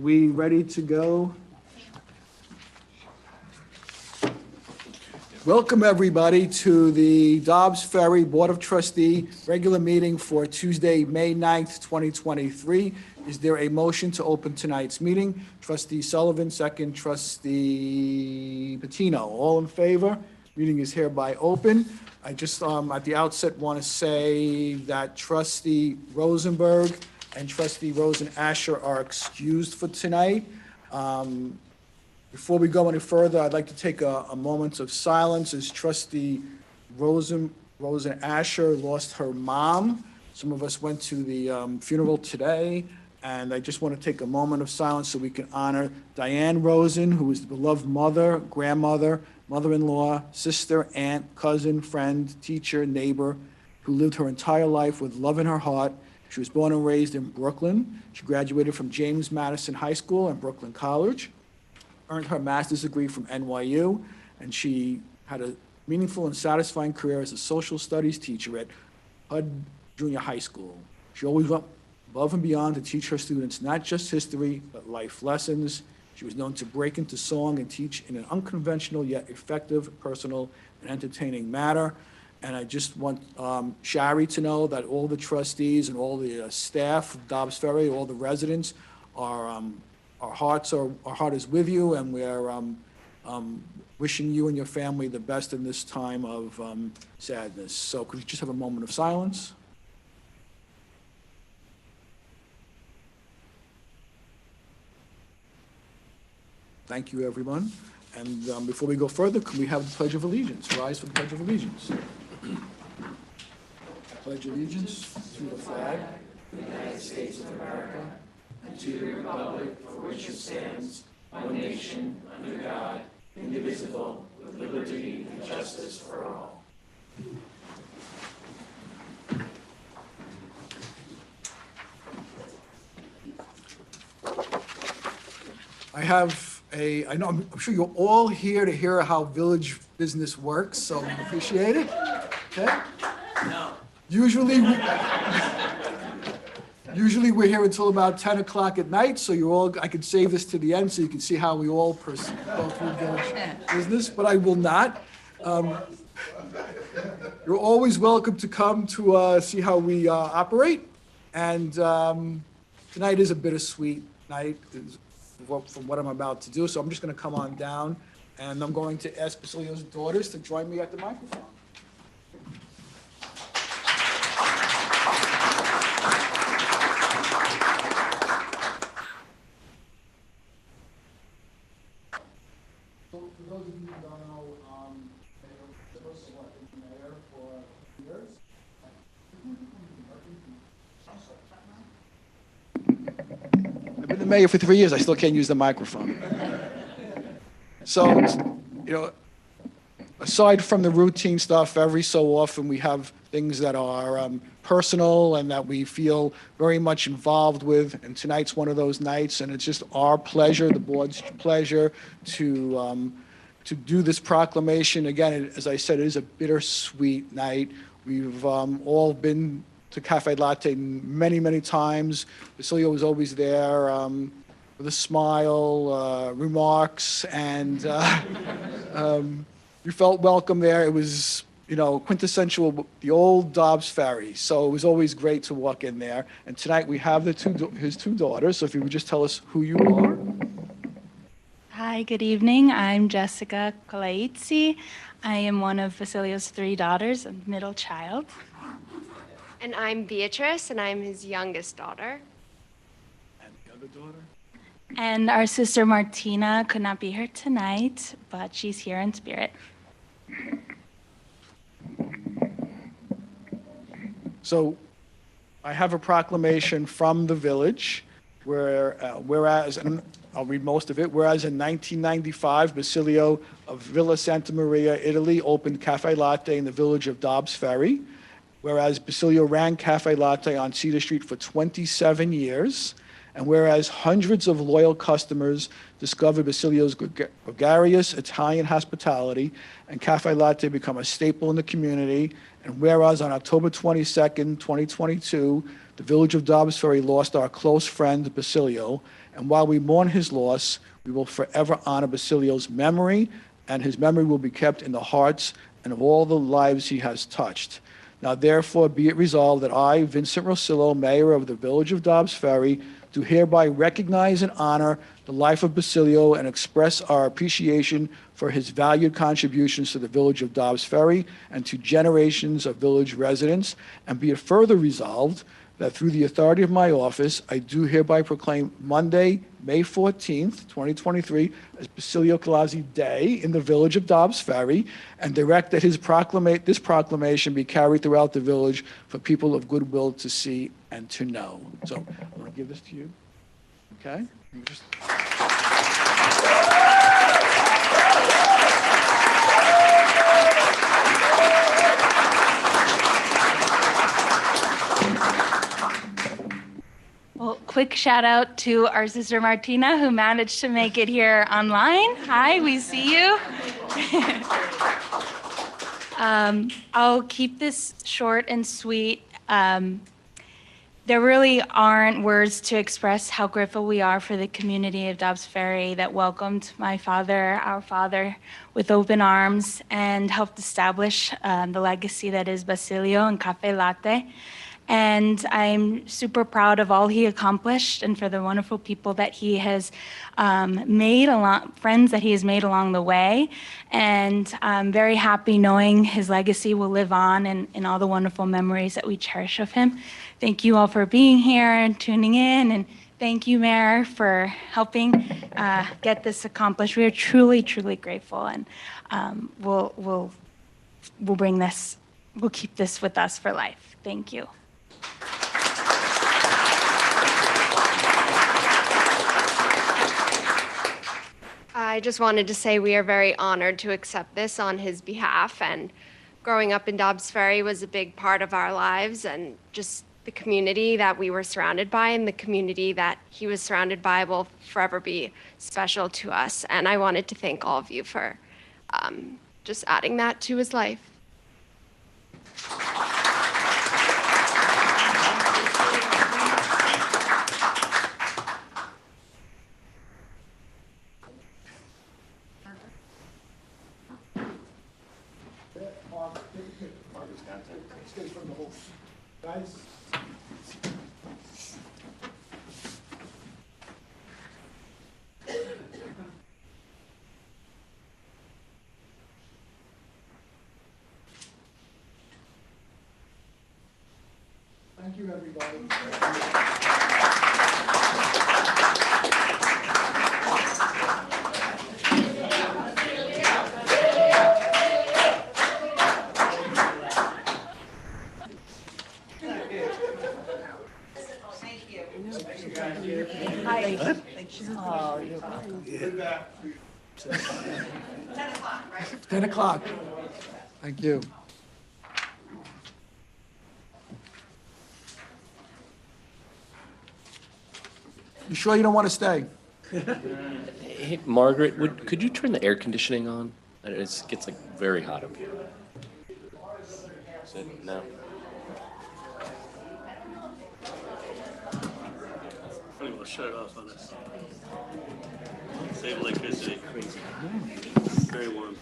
We ready to go? Welcome, everybody, to the Dobbs Ferry Board of Trustee regular meeting for Tuesday, May 9th, 2023. Is there a motion to open tonight's meeting? Trustee Sullivan, second. Trustee Patino, all in favor? Meeting is hereby open. I just, at the outset, want to say that Trustee Rosenberg and Trustee Rosen Asher are excused for tonight. Before we go any further, I'd like to take a moment of silence as Trustee Rosen Asher lost her mom. Some of us went to the funeral today, and I just want to take a moment of silence so we can honor Diane Rosen, who was the beloved mother, grandmother, mother-in-law, sister, aunt, cousin, friend, teacher, neighbor, who lived her entire life with love in her heart. She was born and raised in Brooklyn. She graduated from James Madison High School and Brooklyn College, earned her master's degree from NYU, and she had a meaningful and satisfying career as a social studies teacher at HUD Junior High School. She always went above and beyond to teach her students not just history, but life lessons. She was known to break into song and teach in an unconventional yet effective, personal, and entertaining manner. And I just want Shari to know that all the trustees and all the staff of Dobbs Ferry, all the residents, our heart is with you, and we're wishing you and your family the best in this time of sadness. So could we just have a moment of silence? Thank you, everyone. And before we go further, can we have the Pledge of Allegiance? Rise for the Pledge of Allegiance. I pledge allegiance to the flag of the United States of America and to the republic for which it stands, one nation, under God, indivisible, with liberty and justice for all. I'm sure you're all here to hear how village business works, so we appreciate it. Okay? No. Usually we're here until about 10 o'clock at night, so I could save this to the end so you can see how we all go through village business, but I will not. You're always welcome to come to see how we operate, and tonight is a bittersweet night from what I'm about to do, so I'm just going to come on down, and I'm going to ask Basilio's daughters to join me at the microphone. So for those of you who don't know, Mayor was mayor for years. I've been the mayor for 3 years. I still can't use the microphone. So, aside from the routine stuff, every so often we have things that are personal and that we feel very much involved with. And tonight's one of those nights, and it's just our pleasure, the board's pleasure, to do this proclamation. Again, as I said, it is a bittersweet night. We've all been to Cafe Latte many, many times. Basilio was always there with a smile, remarks, and you felt welcome there. It was, quintessential, the old Dobbs Ferry. So it was always great to walk in there. And tonight we have his two daughters. So if you would just tell us who you are. Hi, good evening. I'm Jessica Kolaitzi. I am one of Basilio's 3 daughters, a middle child. And I'm Beatrice, and I'm his youngest daughter. And the other daughter? And our sister Martina could not be here tonight, but she's here in spirit. So I have a proclamation from the village whereas, and I'll read most of it, whereas in 1995, Basilio of Villa Santa Maria, Italy, opened Cafe Latte in the village of Dobbs Ferry. Whereas Basilio ran Cafe Latte on Cedar Street for 27 years, and whereas hundreds of loyal customers discovered Basilio's gregarious Italian hospitality and Cafe Latte become a staple in the community, and whereas on October 22nd, 2022, the village of Dobbs Ferry lost our close friend Basilio, And while we mourn his loss, we will forever honor Basilio's memory, and his memory will be kept in the hearts and of all the lives he has touched. Now therefore be it resolved that I, Vincent Rosillo, Mayor of the Village of Dobbs Ferry, do hereby recognize and honor the life of Basilio and express our appreciation for his valued contributions to the Village of Dobbs Ferry and to generations of village residents. And be it further resolved that through the authority of my office, I do hereby proclaim Monday, May 14th, 2023, as Basilio Colazzi Day in the Village of Dobbs Ferry, and direct that this proclamation be carried throughout the village for people of goodwill to see and to know. So I'm going to give this to you. Okay? Well, quick shout out to our sister Martina, who managed to make it here online. Hi, we see you. I'll keep this short and sweet. There really aren't words to express how grateful we are for the community of Dobbs Ferry that welcomed my father, our father, with open arms and helped establish the legacy that is Basilio and Cafe Latte. And I'm super proud of all he accomplished and for the wonderful people that he has friends that he has made along the way. And I'm very happy knowing his legacy will live on in all the wonderful memories that we cherish of him. Thank you all for being here and tuning in. And thank you, Mayor, for helping get this accomplished. We are truly, truly grateful. And we'll keep this with us for life. Thank you. I just wanted to say we are very honored to accept this on his behalf, and growing up in Dobbs Ferry was a big part of our lives, and just the community that we were surrounded by and the community that he was surrounded by will forever be special to us. And I wanted to thank all of you for just adding that to his life. Guys. Thank you, everybody. Oh, you're welcome. 10 o'clock, right? 10 o'clock. Thank you. You sure you don't want to stay? Hey, Margaret, could you turn the air conditioning on? It gets like very hot up here. Is it? No. We'll shut it off on us. Save electricity. Very warm.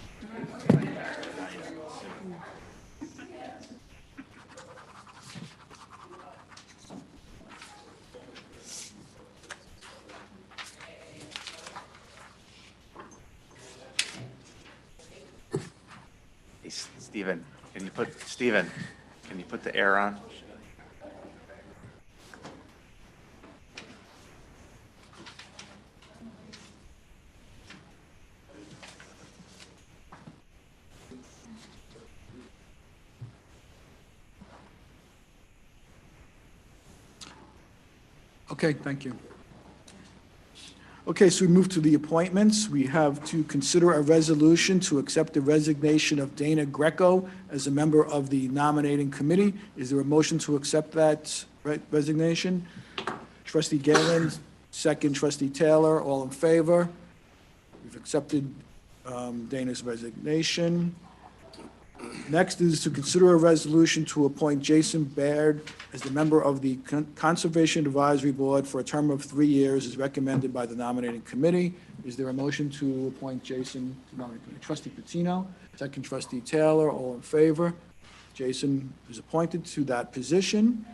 Hey, Stephen, can you put the air on? Okay, thank you. Okay, so we move to the appointments. We have to consider a resolution to accept the resignation of Dana Greco as a member of the nominating committee. Is there a motion to accept that resignation? Trustee Galen, second Trustee Taylor, all in favor? We've accepted Dana's resignation. Next is to consider a resolution to appoint Jason Baird as the member of the Conservation Advisory Board for a term of 3 years as recommended by the nominating committee. Is there a motion to appoint Jason to the nominating committee? Trustee Patino, second trustee Taylor, all in favor? Jason is appointed to that position.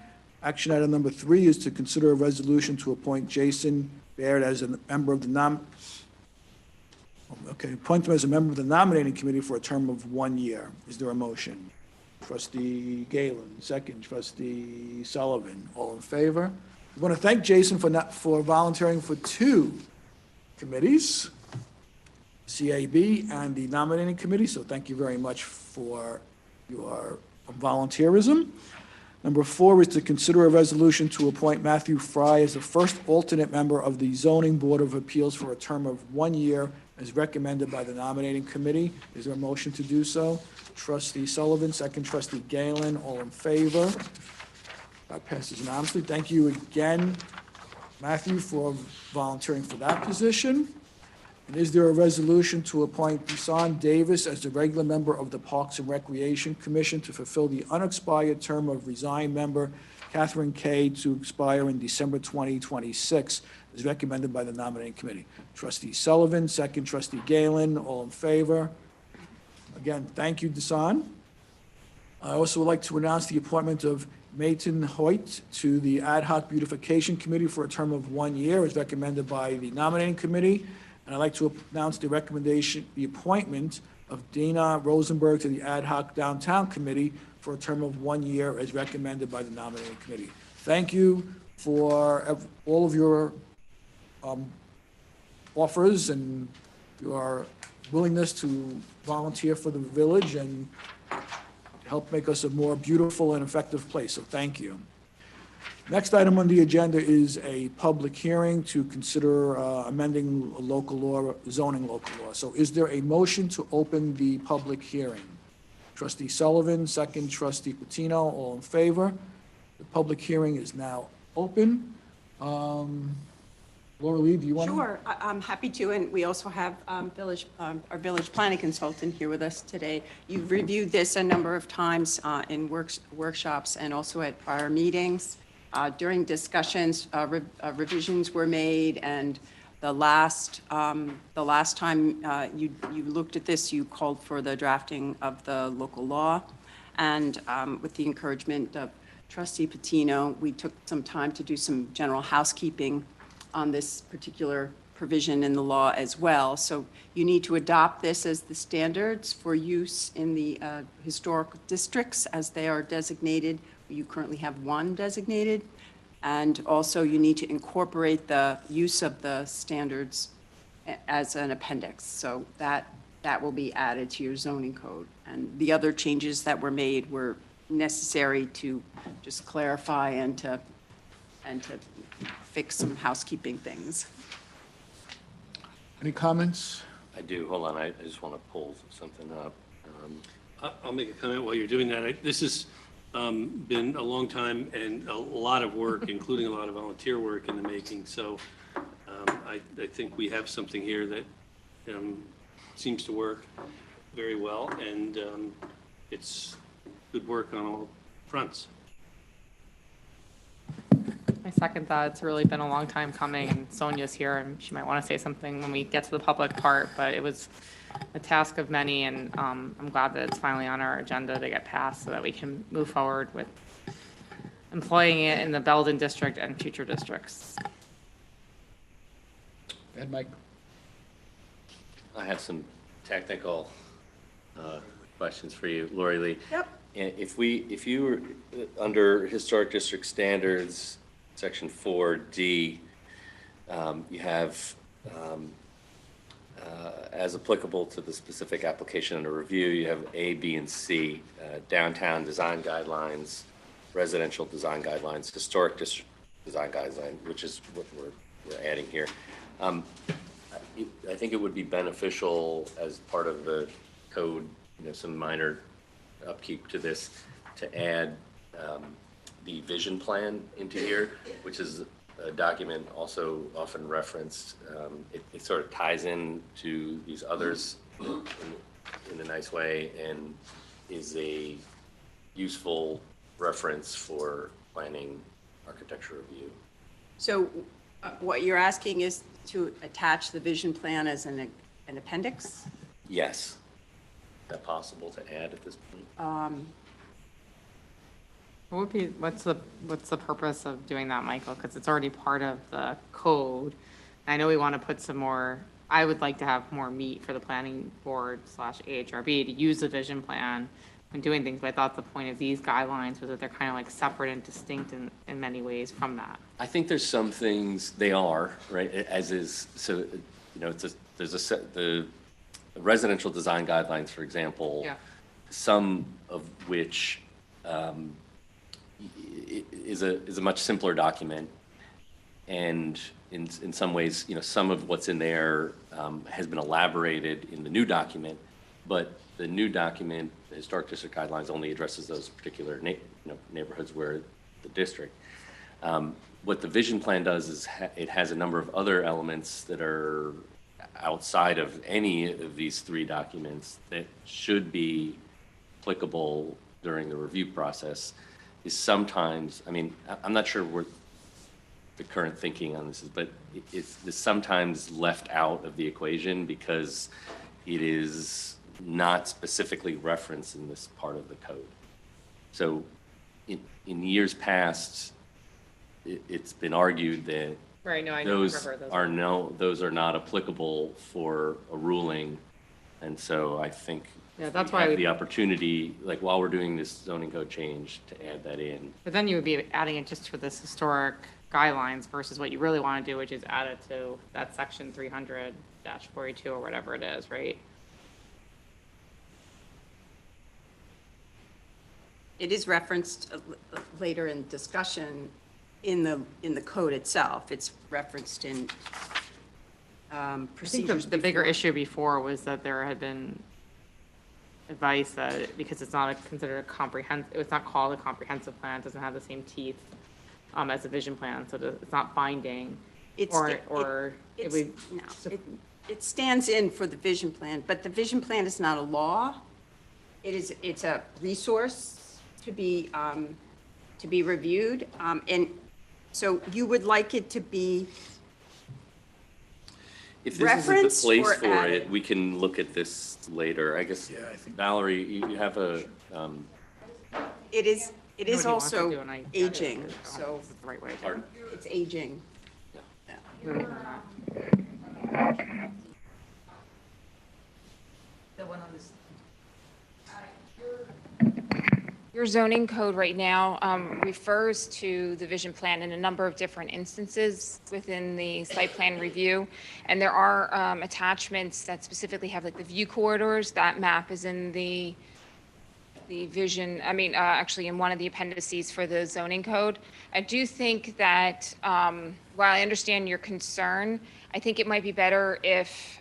Action item number 3 is to consider a resolution to appoint Jason Baird as a member of the appoint him as a member of the nominating committee for a term of 1 year. Is there a motion? Trustee Galen, second trustee Sullivan, all in favor? We want to thank Jason for volunteering for 2 committees, CAB and the nominating committee, so thank you very much for your volunteerism. Number 4 is to consider a resolution to appoint Matthew Fry as the first alternate member of the Zoning Board of Appeals for a term of 1 year as recommended by the nominating committee. Is there a motion to do so? Trustee Sullivan, second trustee Galen, all in favor? That passes unanimously. Thank you again, Matthew, for volunteering for that position. And is there a resolution to appoint Dusan Davis as the regular member of the Parks and Recreation Commission to fulfill the unexpired term of resigned member Catherine Kay to expire in December 2026, as recommended by the nominating committee? Trustee Sullivan, second trustee Galen, all in favor? Again, thank you, Dusan. I also would like to announce the appointment of Mayton Hoyt to the Ad hoc Beautification Committee for a term of 1 year, as recommended by the nominating committee. And I'd like to announce the appointment of Dana Rosenberg to the Ad hoc Downtown Committee for a term of 1 year, as recommended by the nominating committee. Thank you for all of your offers and your willingness to volunteer for the village and help make us a more beautiful and effective place, so thank you. Next item on the agenda is a public hearing to consider amending a local law, zoning local law. So is there a motion to open the public hearing? Trustee Sullivan, second trustee Patino, all in favor? The public hearing is now open. Laura Lee, do you want to? Sure, I'm happy to, and we also have our village planning consultant here with us today. You've reviewed this a number of times in workshops and also at prior meetings. During discussions, revisions were made, and the last time you looked at this, you called for the drafting of the local law, and with the encouragement of Trustee Patino, we took some time to do some general housekeeping on this particular provision in the law as well. So you need to adopt this as the standards for use in the historic districts as they are designated. You currently have 1 designated. And also you need to incorporate the use of the standards as an appendix. So that will be added to your zoning code. And the other changes that were made were necessary to just clarify and to fix some housekeeping things. Any comments? I do, hold on, I just want to pull something up. I'll make a comment while you're doing that. This has been a long time and a lot of work, including a lot of volunteer work in the making. So I think we have something here that seems to work very well, and it's good work on all fronts. I second that. It's really been a long time coming, and Sonia's here, and she might want to say something when we get to the public part, but it was a task of many, and I'm glad that it's finally on our agenda to get passed so that we can move forward with employing it in the Belden district and future districts. Ed, Mike. I have some technical questions for you, Lori Lee. Yep. If you were under historic district standards, section 4D, you have as applicable to the specific application under review, you have A, B, and C, downtown design guidelines, residential design guidelines, historic district design guidelines, which is what we're adding here. I think it would be beneficial as part of the code, some minor upkeep to this, to add the vision plan into here, which is a document also often referenced. It sort of ties in to these others in a nice way, and is a useful reference for planning architecture review. So what you're asking is to attach the vision plan as an appendix? Yes. Is that possible to add at this point? What's the purpose of doing that, Michael? Because it's already part of the code. I know we want to put some more, I would like to have more meat for the planning board / AHRB to use the vision plan when doing things, but I thought the point of these guidelines was that they're kind of like separate and distinct in many ways from that. I think there's some things they are, right, as is, so, you know, there's a set, the residential design guidelines, for example, Yeah. some of which is a much simpler document. And in some ways, you know, some of what's in there has been elaborated in the new document, but the new document, the Historic District Guidelines, only addresses those particular neighborhoods where the district. What the vision plan does is it has a number of other elements that are outside of any of these three documents that should be applicable during the review process. Is sometimes, I mean, I'm not sure what the current thinking on this is, but it's sometimes left out of the equation because it is not specifically referenced in this part of the code. So in years past, it's been argued that Right, no, I those are not applicable for a ruling. And so I think Yeah, that's we why have the opportunity, like while we're doing this zoning code change, to add that in. But then you would be adding it just for this historic guidelines versus what you really want to do, which is add it to that section 300-42 or whatever it is, right? It is referenced later in discussion in the code itself. It's referenced in I think procedures the bigger before. issue before was that there had been advice that because it's not considered a comprehensive, it's not called a comprehensive plan, it doesn't have the same teeth as a vision plan, so it's not binding. It stands in for the vision plan, but the vision plan is not a law. It's a resource to be reviewed, and so you would like it to be If this isn't the referenced place or for added? it, we can look at this later. I guess, Yeah, I think- Valerie, you have a, it is I know what he wants to also do, and I get it, aging, but I don't so think this is the right way to do it. pardon? it's aging. We're working on that. Your zoning code right now refers to the vision plan in a number of different instances within the site plan review. And there are attachments that specifically have like the view corridors. That map is in the vision, actually in one of the appendices for the zoning code. I do think that while I understand your concern, I think it might be better if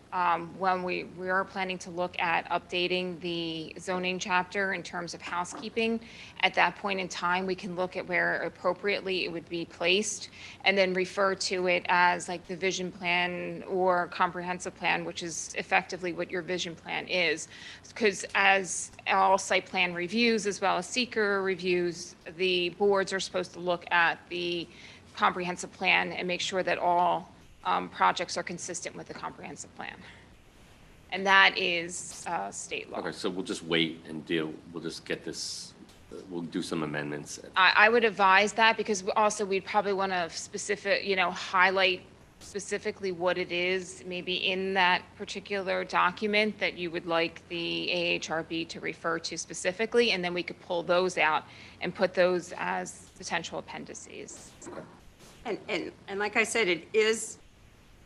when we are planning to look at updating the zoning chapter in terms of housekeeping, at that point in time, we can look at where appropriately it would be placed and then refer to it as like the vision plan or comprehensive plan, which is effectively what your vision plan is. Because as all site plan reviews, as well as seeker reviews, the boards are supposed to look at the comprehensive plan and make sure that all projects are consistent with the comprehensive plan. And that is state law. Okay, so we'll just wait and we'll just get this, we'll do some amendments. I would advise that because also we'd probably want to highlight specifically what it is, maybe in that particular document that you would like the AHRB to refer to specifically, and then we could pull those out and put those as potential appendices. And like I said, it is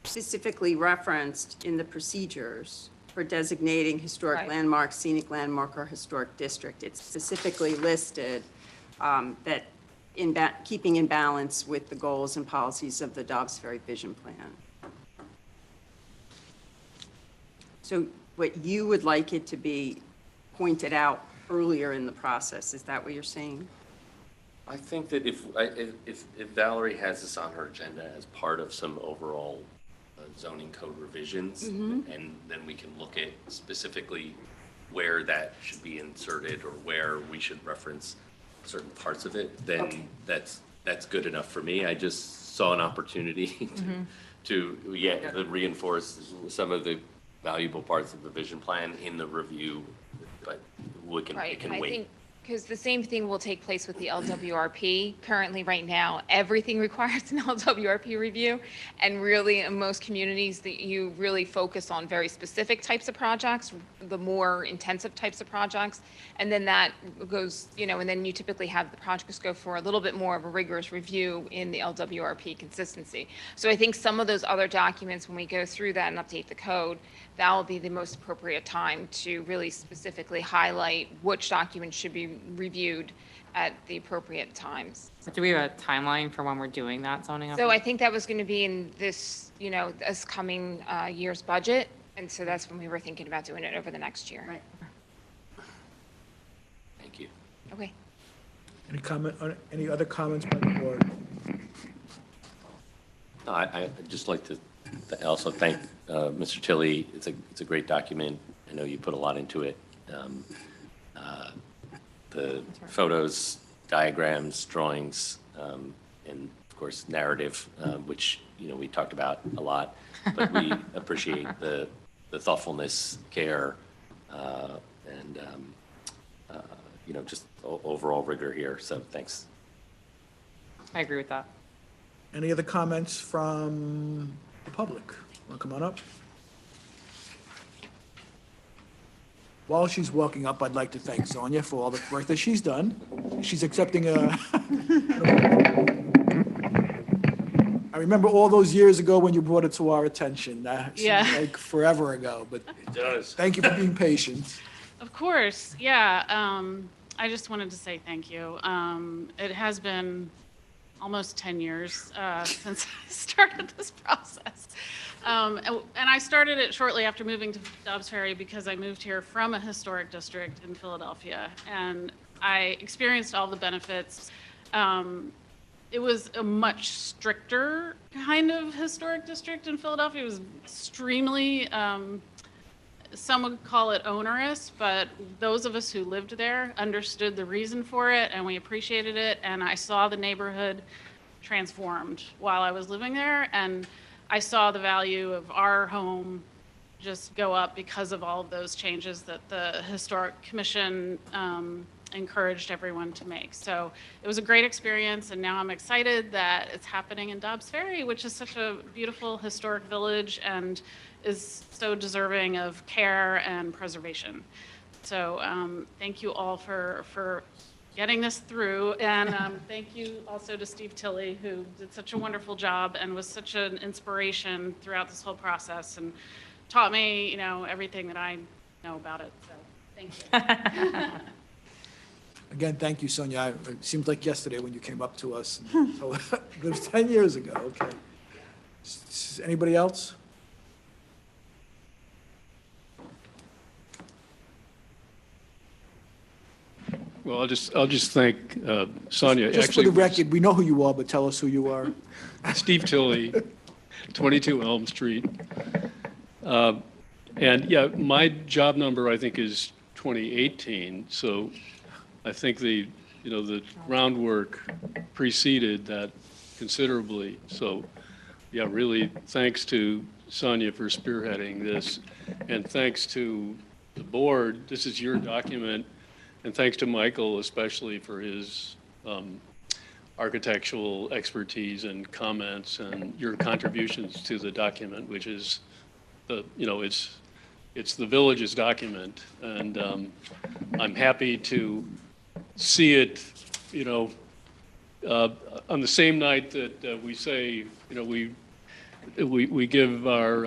specifically referenced in the procedures for designating historic Right. landmark, scenic landmark, or historic district. It's specifically listed that keeping in balance with the goals and policies of the Dobbs Ferry Vision Plan. So what you would like it to be pointed out earlier in the process, is that what you're saying? I think that if Valerie has this on her agenda as part of some overall zoning code revisions, and then we can look at specifically where that should be inserted or where we should reference certain parts of it, then that's good enough for me. I just saw an opportunity to reinforce some of the valuable parts of the vision plan in the review, but it Right, can and I wait. think, because the same thing will take place with the LWRP. Currently, right now, everything requires an LWRP review. And really, in most communities, that you really focus on very specific types of projects, the more intensive types of projects. And then that goes, and then you typically have the projects go for a little bit more of a rigorous review in the LWRP consistency. So I think some of those other documents, when we go through that and update the code, that will be the most appropriate time to really specifically highlight which documents should be reviewed at the appropriate times. Do we have a timeline for when we're doing that zoning update? So I think that was going to be in this, this coming year's budget. And so that's when we were thinking about doing it over the next year. Right. Thank you. Okay. Any other comments by the board? No, I'd just like to also thank Mr. Tilley. It's a great document. I know you put a lot into it. The photos, diagrams, drawings, and of course narrative, which we talked about a lot. But we appreciate the thoughtfulness, care, and just overall rigor here. So thanks. I agree with that. Any other comments from the public? Want to come on up? While she's walking up, I'd like to thank Sonia for all the work that she's done. She's accepting a... I remember all those years ago when you brought it to our attention. That seems like forever ago, but It does. thank you for being patient. Of course, yeah. I just wanted to say thank you. It has been almost 10 years since I started this process. And I started it shortly after moving to Dobbs Ferry because I moved here from a historic district in Philadelphia, and I experienced all the benefits. It was a much stricter kind of historic district in Philadelphia. It was extremely, some would call it onerous, but those of us who lived there understood the reason for it, and we appreciated it. And I saw the neighborhood transformed while I was living there, and I saw the value of our home just go up because of all of those changes that the Historic Commission encouraged everyone to make. So it was a great experience, and now I'm excited that it's happening in Dobbs Ferry, which is such a beautiful historic village and is so deserving of care and preservation. So thank you all for getting this through, and thank you also to Steve Tilley, who did such a wonderful job and was such an inspiration throughout this whole process and taught me, everything that I know about it. So thank you. Again, thank you, Sonia. It seems like yesterday when you came up to us. So it was 10 years ago, okay. Anybody else? Well, I'll just thank Sonia. Just for the record, we know who you are, but tell us who you are. Steve Tilley, 22 Elm Street. And yeah, my job number, I think, is 2018. So I think the groundwork preceded that considerably. So yeah, really thanks to Sonia for spearheading this. And thanks to the board, this is your document. And thanks to Michael, especially for his architectural expertise and comments and your contributions to the document, which is it's the village's document. And I'm happy to see it, on the same night that we say, we give our,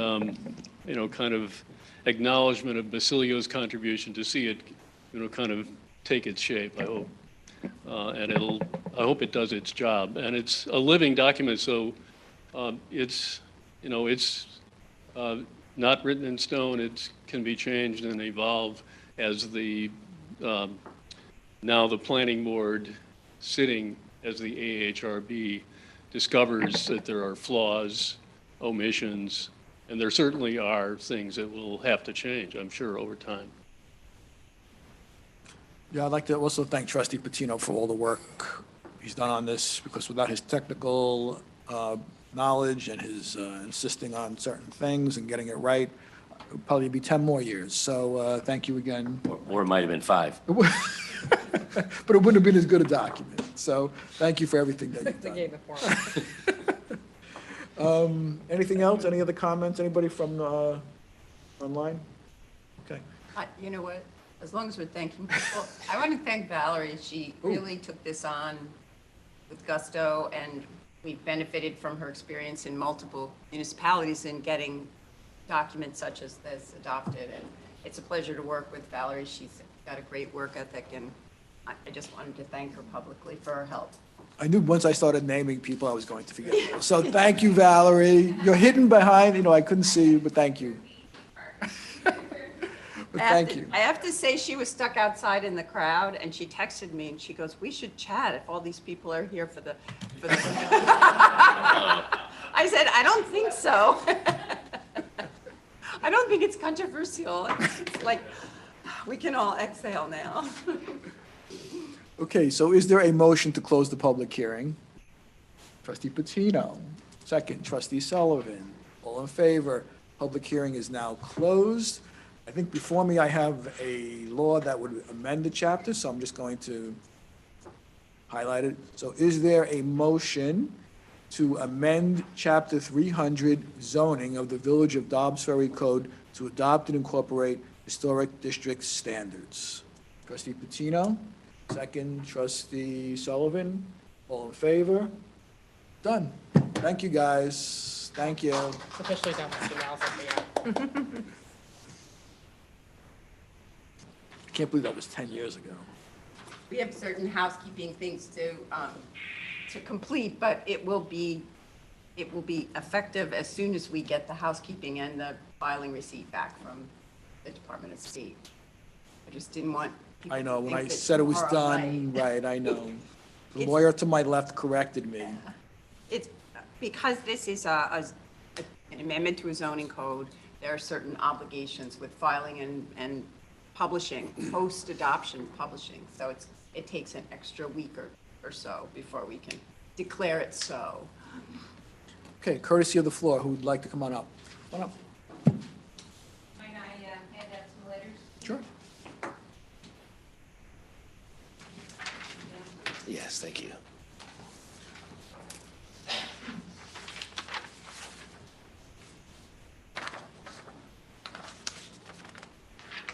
kind of acknowledgement of Basilio's contribution, to see it, kind of take its shape, I hope. And I hope it does its job. And it's a living document, so it's not written in stone. It can be changed and evolve as now the planning board, sitting as the AHRB, discovers that there are flaws, omissions, and there certainly are things that will have to change, I'm sure, over time. Yeah, I'd like to also thank Trustee Patino for all the work he's done on this, because without his technical knowledge and his insisting on certain things and getting it right, it would probably be 10 more years. So thank you again. Or it might have been 5. But it wouldn't have been as good a document. So thank you for everything that you've They done. gave it for me. Anything else? Any other comments? Anybody from online? Okay. You know what? As long as we're thanking people, I want to thank Valerie. She really took this on with gusto, and we benefited from her experience in multiple municipalities in getting documents such as this adopted. And it's a pleasure to work with Valerie. She's got a great work ethic, and I just wanted to thank her publicly for her help. I knew once I started naming people, I was going to forget people. So thank you, Valerie. You're hidden behind, I couldn't see you, but thank you. But thank you. I have to say, she was stuck outside in the crowd, and she texted me, and she goes, "We should chat if all these people are here for the." I said, "I don't think so." I don't think it's controversial. It's like, we can all exhale now. Okay, so is there a motion to close the public hearing? Trustee Patino, second. Trustee Sullivan, all in favor. Public hearing is now closed. I think before me I have a law that would amend the chapter, so I'm just going to highlight it. So is there a motion to amend Chapter 300 zoning of the Village of Dobbs Ferry Code to adopt and incorporate historic district standards? Trustee Patino, second. Trustee Sullivan, all in favor? Done. Thank you, guys. Thank you. It's officially done with the mouse at the end. I can't believe that was 10 years ago. We have certain housekeeping things to complete, but it will be effective as soon as we get the housekeeping and the filing receipt back from the Department of State. I just didn't want people I know, to when think I that said it was tomorrow done, night- right, I know. The It's- lawyer to my left corrected me. It's, because this is an amendment to a zoning code, there are certain obligations with filing and publishing, post-adoption publishing. So it takes an extra week or so before we can declare it so. Okay, courtesy of the floor, who would like to come on up? Come on up. Might I hand out some letters? Sure. Yes, thank you.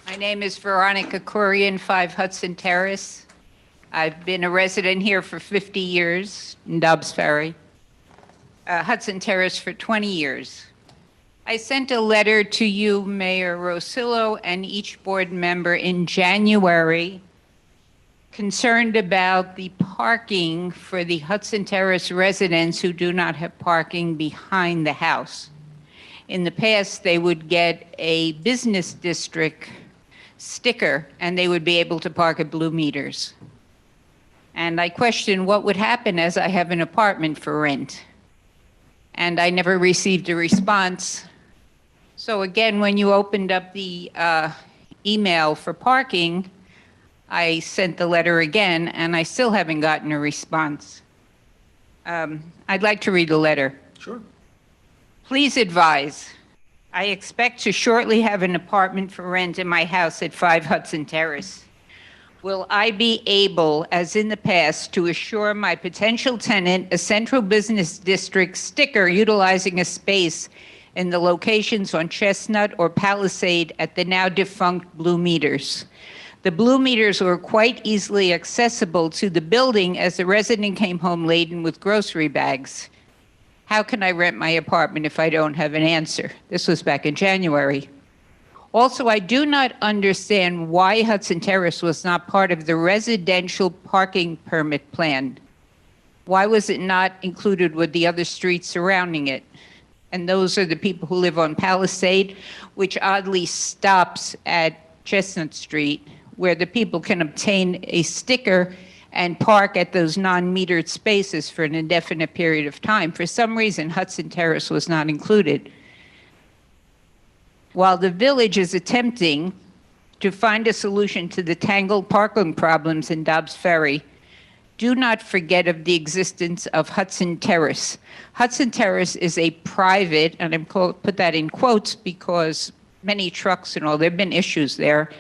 My name is Veronica Corian, 5 Hudson Terrace. I've been a resident here for 50 years in Dobbs Ferry. Hudson Terrace for 20 years. I sent a letter to you, Mayor Rosillo, and each board member in January concerned about the parking for the Hudson Terrace residents who do not have parking behind the house. In the past, they would get a business district sticker and they would be able to park at Blue Meters. And I questioned what would happen as I have an apartment for rent. And I never received a response. So again, when you opened up the email for parking, I sent the letter again, and I still haven't gotten a response. I'd like to read the letter. Sure. Please advise. I expect to shortly have an apartment for rent in my house at 5 Hudson Terrace. Will I be able, as in the past, to assure my potential tenant a central business district sticker utilizing a space in the locations on Chestnut or Palisade at the now defunct Blue Meters? The Blue Meters were quite easily accessible to the building as the resident came home laden with grocery bags. How can I rent my apartment if I don't have an answer? This was back in January. Also, I do not understand why Hudson Terrace was not part of the residential parking permit plan. Why was it not included with the other streets surrounding it? And those are the people who live on Palisade, which oddly stops at Chestnut Street, where the people can obtain a sticker and park at those non-metered spaces for an indefinite period of time. For some reason, Hudson Terrace was not included. While the village is attempting to find a solution to the tangled parking problems in Dobbs Ferry, do not forget of the existence of Hudson Terrace. Hudson Terrace is a private, and I'm put that in quotes because many trucks and all, there have been issues there,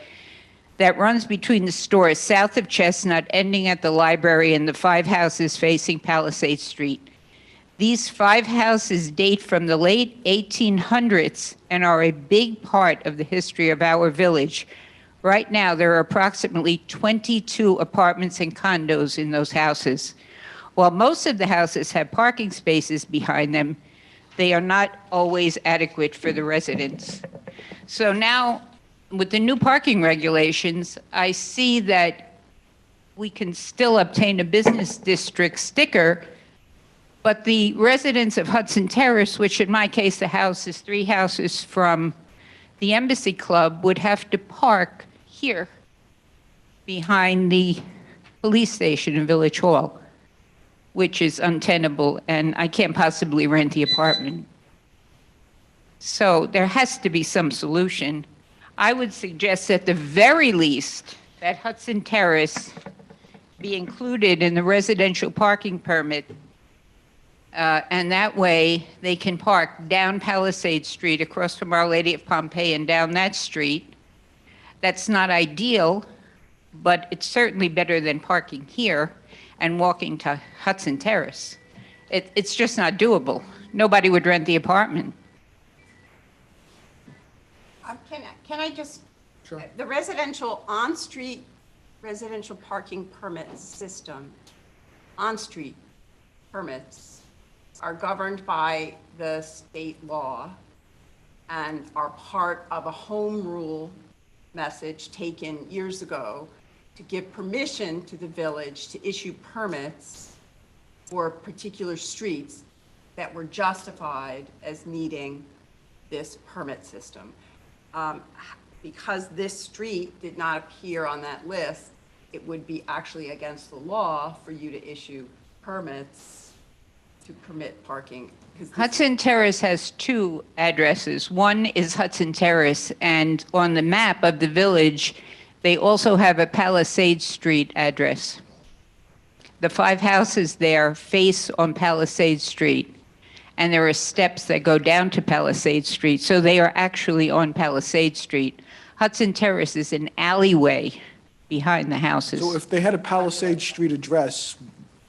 that runs between the stores south of Chestnut, ending at the library, and the 5 houses facing Palisade Street. These 5 houses date from the late 1800s and are a big part of the history of our village. Right now, there are approximately 22 apartments and condos in those houses. While most of the houses have parking spaces behind them, they are not always adequate for the residents. So now, with the new parking regulations, I see that we can still obtain a business district sticker, but the residents of Hudson Terrace, which in my case the house is 3 houses from the Embassy Club, would have to park here behind the police station in Village Hall, which is untenable, and I can't possibly rent the apartment. So there has to be some solution. I would suggest at the very least that Hudson Terrace be included in the residential parking permit, and that way they can park down Palisade Street across from Our Lady of Pompeii and down that street. That's not ideal, but it's certainly better than parking here and walking to Hudson Terrace. It's just not doable. Nobody would rent the apartment. Can I just, Sure. the residential on-street residential parking permit system, on-street permits are governed by the state law and are part of a home rule message taken years ago to give permission to the village to issue permits for particular streets that were justified as needing this permit system. Because this street did not appear on that list, it would be actually against the law for you to issue permits to permit parking. Hudson Terrace has 2 addresses. One is Hudson Terrace, and on the map of the village, they also have a Palisade Street address. The 5 houses there face on Palisade Street, and there are steps that go down to Palisade Street, so they are actually on Palisade Street. Hudson Terrace is an alleyway behind the houses. So if they had a Palisade Street address,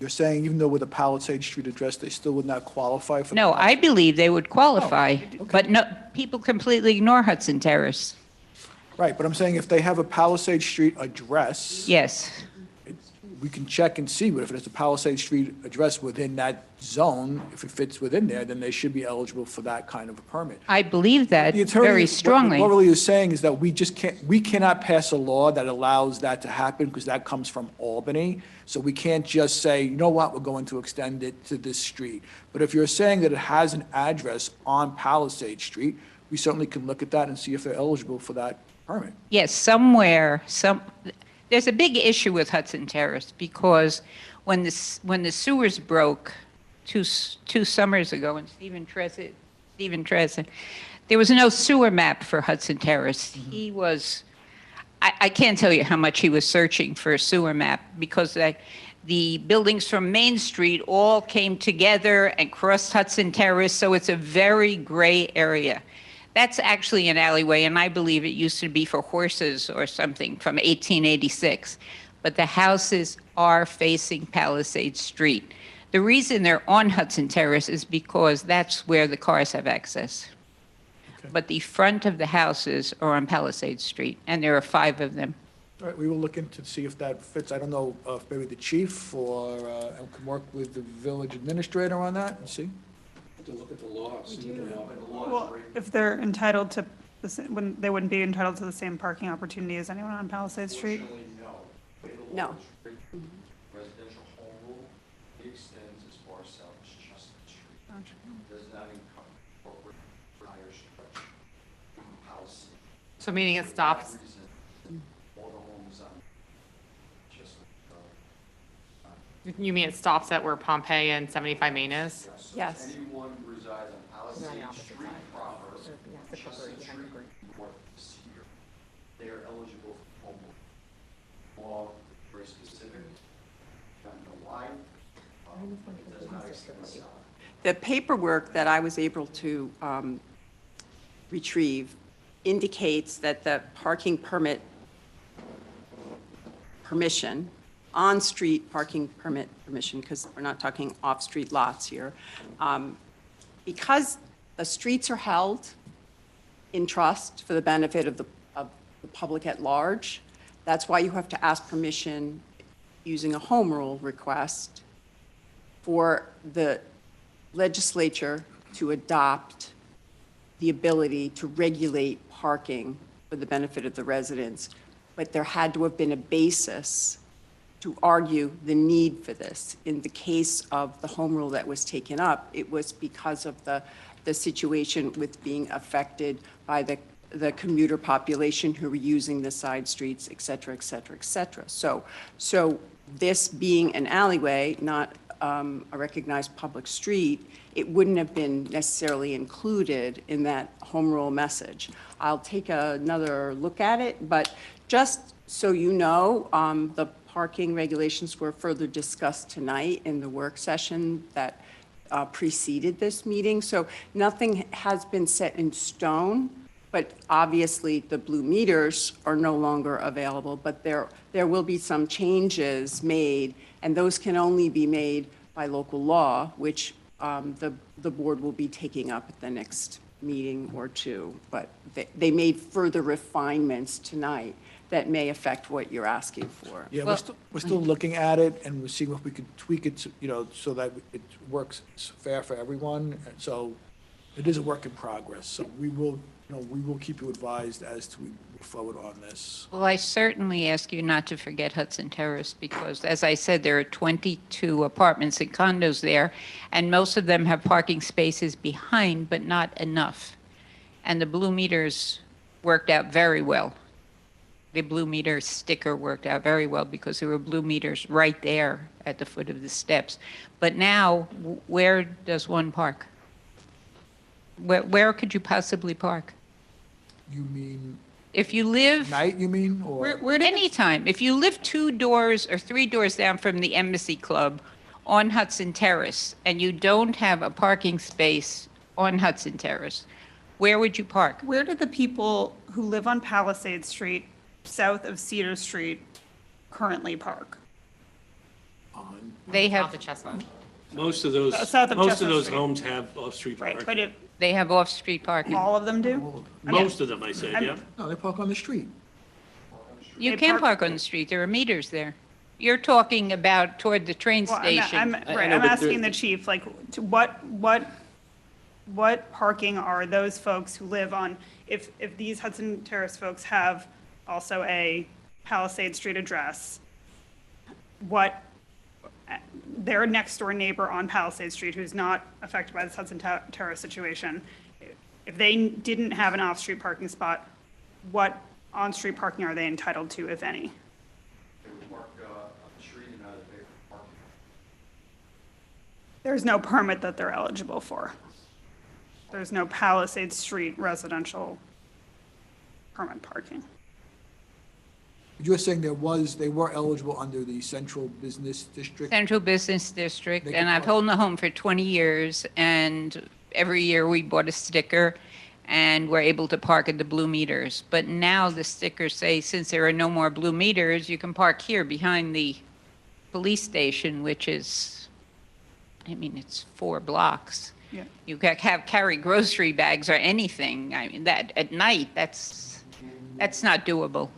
you're saying even though with a Palisade Street address, they still would not qualify for? No, I believe they would qualify, Oh, okay. but no, people completely ignore Hudson Terrace. Right, but I'm saying if they have a Palisade Street address. Yes. We can check and see, but if it's a Palisade Street address within that zone, if it fits within there, then they should be eligible for that kind of a permit. I believe that The attorney, very what strongly. Laurelie is saying is that we cannot pass a law that allows that to happen because that comes from Albany. So we can't just say, you know what, we're going to extend it to this street. But if you're saying that it has an address on Palisade Street, we certainly can look at that and see if they're eligible for that permit. Yes, there's a big issue with Hudson Terrace because when the sewers broke two summers ago, and Stephen Trezza, there was no sewer map for Hudson Terrace. He was, I can't tell you how much he was searching for a sewer map because the buildings from Main Street all came together and crossed Hudson Terrace, so it's a very gray area. That's actually an alleyway, and I believe it used to be for horses or something from 1886. But the houses are facing Palisade Street. The reason they're on Hudson Terrace is because that's where the cars have access. Okay. But the front of the houses are on Palisade Street, and there are 5 of them. All right, we will look into to see if that fits. I don't know if maybe the chief or can work with the village administrator on that and see. To look at the law, see the law. Well, if they're entitled to, they wouldn't be entitled to the same parking opportunity as anyone on Palisade Street? No. Residential home rule extends as far south as Chestnut Street. Does not incorporate higher stretch house. So meaning it stops, All the homes on Chestnut. you mean it stops at where Pompeii and 75 Main is? Yes. Anyone who resides on Palisade Street proper, Chestnut Street, north of Cedar, they are eligible law is very specific. I don't know why. It does not extend south. The paperwork that I was able to retrieve indicates that the parking permission, on-street parking permission, because we're not talking off-street lots here, because the streets are held in trust for the benefit of the public at large, that's why you have to ask permission using a home rule request for the legislature to adopt the ability to regulate parking for the benefit of the residents. But there had to have been a basis to argue the need for this. In the case of the home rule that was taken up, it was because of the situation with being affected by the commuter population who were using the side streets, et cetera, et cetera, et cetera. So this being an alleyway, not a recognized public street, it wouldn't have been necessarily included in that home rule message. I'll take another look at it, but just so you know, the parking regulations were further discussed tonight in the work session that preceded this meeting. So nothing has been set in stone, but obviously the blue meters are no longer available, but there will be some changes made, and those can only be made by local law, which the board will be taking up at the next meeting or two. But they made further refinements tonight that may affect what you're asking for. Yeah, we're still looking at it, and we're seeing if we can tweak it, so that it works fair for everyone. And so it is a work in progress. So we will keep you advised as to move forward on this. Well, I certainly ask you not to forget Hudson Terrace because, as I said, there are 22 apartments and condos there, and most of them have parking spaces behind, but not enough. And the blue meters worked out very well. The blue meter sticker worked out very well because there were blue meters right there at the foot of the steps. But now, where does one park? Where could you possibly park? You mean If you live... night, you mean, or? Anytime. If you live 2 doors or 3 doors down from the Embassy Club on Hudson Terrace, and you don't have a parking space on Hudson Terrace, where would you park? Where do the people who live on Palisade Street, south of Cedar Street, currently park? They Off have... the Chestnut. Most of those, South of most of Chestnut those Street. homes have off-street Right, parking. but if They have off-street parking. all of them do? Most of them, I said, I'm- yeah. No, they park on the street. You They can park- park on the street. There are meters there. You're talking about toward the train Well, station. right, I'm asking the chief, like, to what parking are those folks who live on, if these Hudson Terrace folks have also a Palisade Street address, their next door neighbor on Palisade Street who's not affected by this Hudson Terrace situation, if they didn't have an off-street parking spot, what on-street parking are they entitled to, if any? They would park on the street and not a big parking. There's no permit that they're eligible for. There's no Palisade Street residential permit parking. You're saying they were eligible under the Central Business District? Central Business District, They and can I've park. owned the home for 20 years, and every year we bought a sticker, and we're able to park at the blue meters. But now the stickers say, since there are no more blue meters, you can park here behind the police station, which is, it's 4 blocks. Yeah. You carry grocery bags or anything. I mean, that, at night, that's not doable.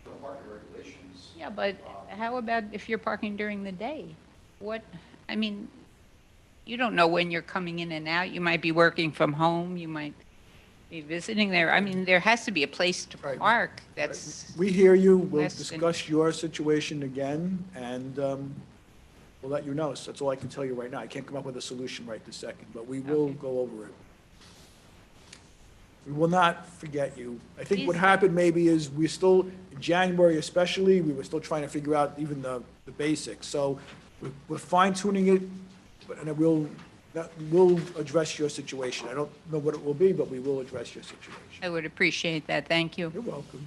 The parking regulations. Yeah, but how about if you're parking during the day? You don't know when you're coming in and out. You might be working from home, you might be visiting there. There has to be a place to Right. park that's, We hear you. We'll Less than- discuss your situation again, and we'll let you know. So that's all I can tell you right now. I can't come up with a solution right this second, but we will go over it. We will not forget you. I think what Please. happened maybe is we're still, in January especially, we were still trying to figure out even the basics. So we're fine tuning it, and we'll address your situation. I don't know what it will be, but we will address your situation. I would appreciate that. Thank you. You're welcome.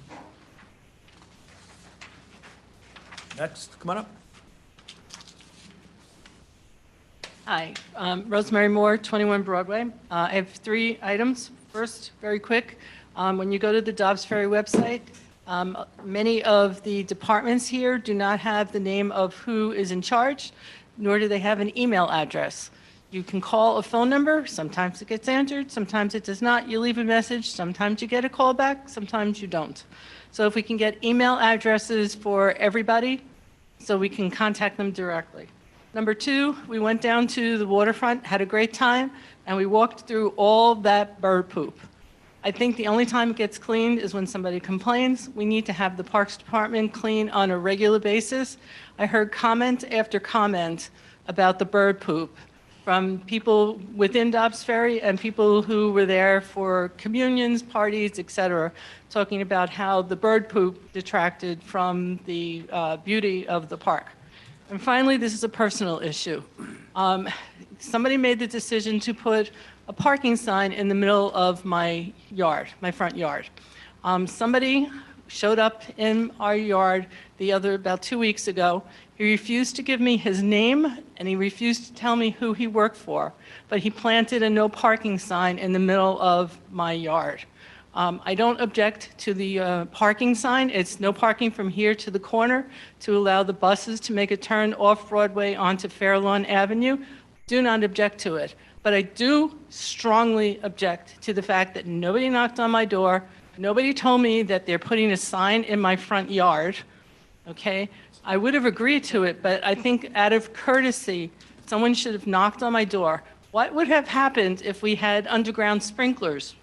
Next, come on up. Hi, Rosemary Moore, 21 Broadway. I have 3 items. First, very quick, when you go to the Dobbs Ferry website, many of the departments here do not have the name of who is in charge, nor do they have an email address. You can call a phone number, sometimes it gets answered, sometimes it does not. You leave a message, sometimes you get a call back, sometimes you don't. So if we can get email addresses for everybody, so we can contact them directly. Number 2, we went down to the waterfront, had a great time, and we walked through all that bird poop. I think the only time it gets cleaned is when somebody complains. We need to have the Parks Department clean on a regular basis. I heard comment after comment about the bird poop from people within Dobbs Ferry and people who were there for communions, parties, et cetera, talking about how the bird poop detracted from the beauty of the park. And finally, this is a personal issue. Somebody made the decision to put a parking sign in the middle of my yard, my front yard. Somebody showed up in our yard about 2 weeks ago. He refused to give me his name, and he refused to tell me who he worked for, but he planted a no parking sign in the middle of my yard. I don't object to the parking sign. It's no parking from here to the corner to allow the buses to make a turn off Broadway onto Fairlawn Avenue. Do not object to it. But I do strongly object to the fact that nobody knocked on my door. Nobody told me that they're putting a sign in my front yard, okay? I would have agreed to it, but I think out of courtesy, someone should have knocked on my door. What would have happened if we had underground sprinklers?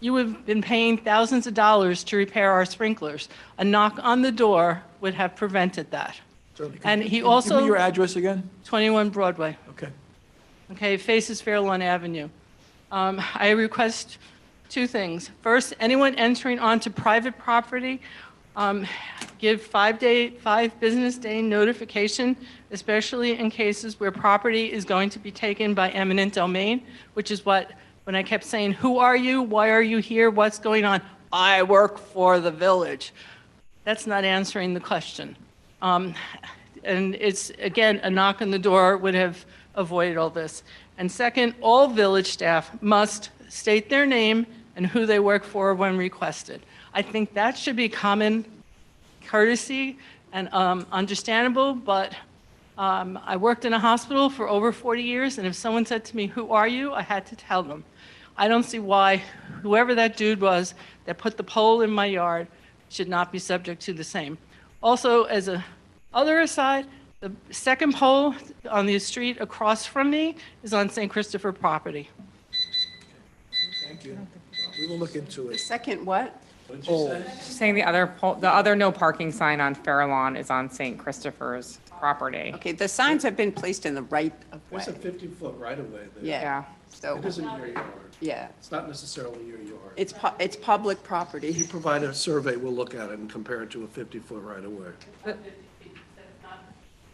You would have been paying thousands of dollars to repair our sprinklers. A knock on the door would have prevented that. Certainly. And he Give also... me your address again? 21 Broadway. Okay. Okay, faces Fairlawn Avenue. I request 2 things. First, anyone entering onto private property, give 5 business day notification, especially in cases where property is going to be taken by eminent domain, which is what, when I kept saying, who are you? Why are you here? What's going on? I work for the village. That's not answering the question. And it's, again, a knock on the door would have avoided all this. And second, all village staff must state their name and who they work for when requested. I think that should be common courtesy and understandable, but I worked in a hospital for over 40 years, and if someone said to me, who are you? I had to tell them. I don't see why whoever that dude was that put the pole in my yard should not be subject to the same. Also, as a other aside, the second pole on the street across from me is on St. Christopher property. Thank you. We will look into The it. second what? She's saying the other no parking sign on Fairlawn is on St. Christopher's property. Okay, the signs have been placed in the right of way. There's a 50-foot right-of-way there. Yeah, so, It isn't your yard. yeah, It's not necessarily your yard. it's public If you property. provide a survey, we'll look at it and compare it to a 50-foot right-of-way.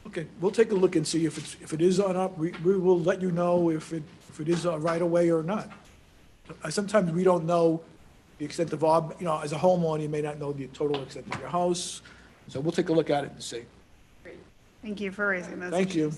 Okay, we'll take a look and see if it is on up. We will let you know if it is right away or not. Sometimes we don't know the extent of our, as a homeowner, you may not know the total extent of your house. So we'll take a look at it and see. Thank you for raising those. Thank you.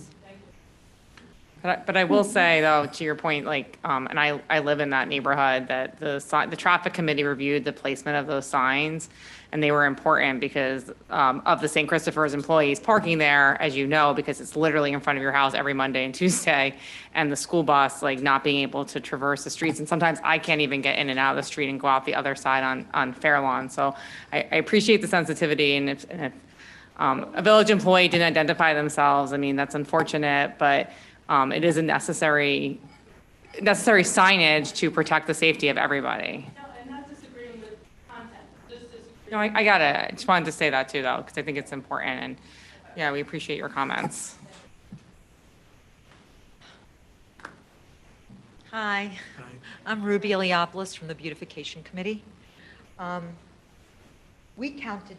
But I will say, though, to your point, like, and I live in that neighborhood, that the traffic committee reviewed the placement of those signs, and they were important because of the St. Christopher's employees parking there, as you know, because it's literally in front of your house every Monday and Tuesday, and the school bus, like, not being able to traverse the streets. And sometimes I can't even get in and out of the street and go out the other side on Fairlawn. So I appreciate the sensitivity, and if a village employee didn't identify themselves, I mean, that's unfortunate, but it is a necessary signage to protect the safety of everybody. No, and not disagreeing with content, just disagreeing. No, I got it. I just wanted to say that too, though, because I think it's important, and yeah, we appreciate your comments. Hi, I'm Ruby Eliopoulos from the Beautification Committee. We counted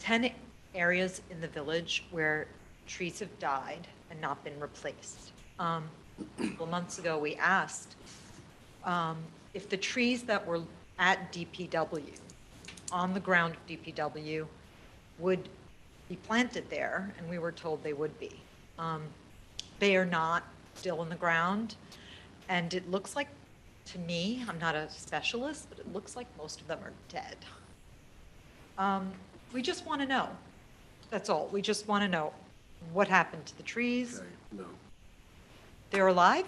10 areas in the village where trees have died and not been replaced. A couple months ago, we asked if the trees that were at DPW, on the ground of DPW, would be planted there, and we were told they would be. They are not still in the ground, and it looks like, to me, I'm not a specialist, but it looks like most of them are dead. We just want to know. That's all. We just want to know what happened to the trees. Okay, no. They're alive?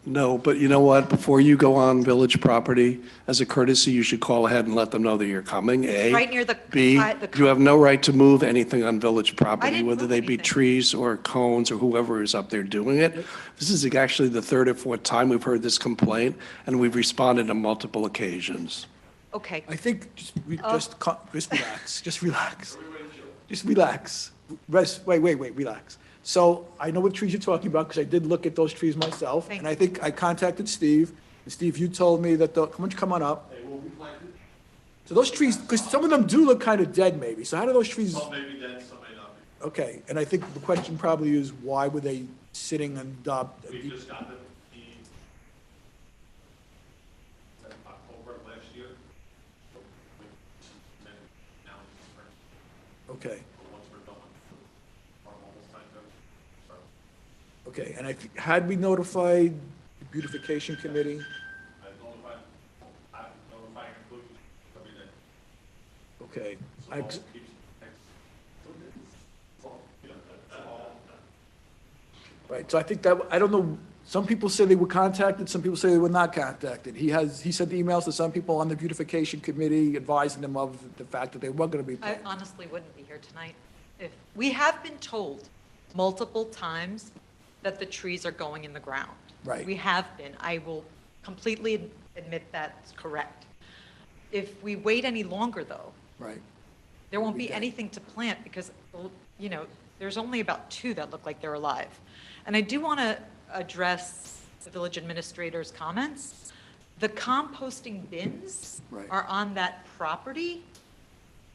No, but you know what? Before you go on village property, as a courtesy, you should call ahead and let them know that you're coming, A. Right near the. B, you have no right to move anything on village property, didn't whether move they be anything. trees or cones or whoever is up there doing it. This is actually the third or fourth time we've heard this complaint, and we've responded on multiple occasions. Okay. I think just relax, just relax. Just relax. Wait, relax. So I know what trees you're talking about, because I did look at those trees myself. Thank And I think I contacted Steve, and Steve, you told me that come on up. They will be planted. So those trees, because some of them do look kind of dead maybe, so how do those trees? Some may be dead, some may not be. Okay, and I think the question probably is, why were they sitting on We just got them in October of last year. Now it's spring. Okay, But once we're done, our almost time to start. okay, and had we notified the beautification committee? I'm notifying employees every day. Okay. So all keeps- that's all. Right, so I think that, I don't know, some people say they were contacted, some people say they were not contacted. He sent emails to some people on the beautification committee advising them of the fact that they were gonna be I planted. honestly wouldn't be here tonight. If, we have been told multiple times that the trees are going in the ground. Right. We have been. I will completely admit that's correct. If we wait any longer, though, Right, there won't We be did. anything to plant because, you know, there's only about 2 that look like they're alive. And I do want to address the village administrator's comments. The composting bins Right. are on that property.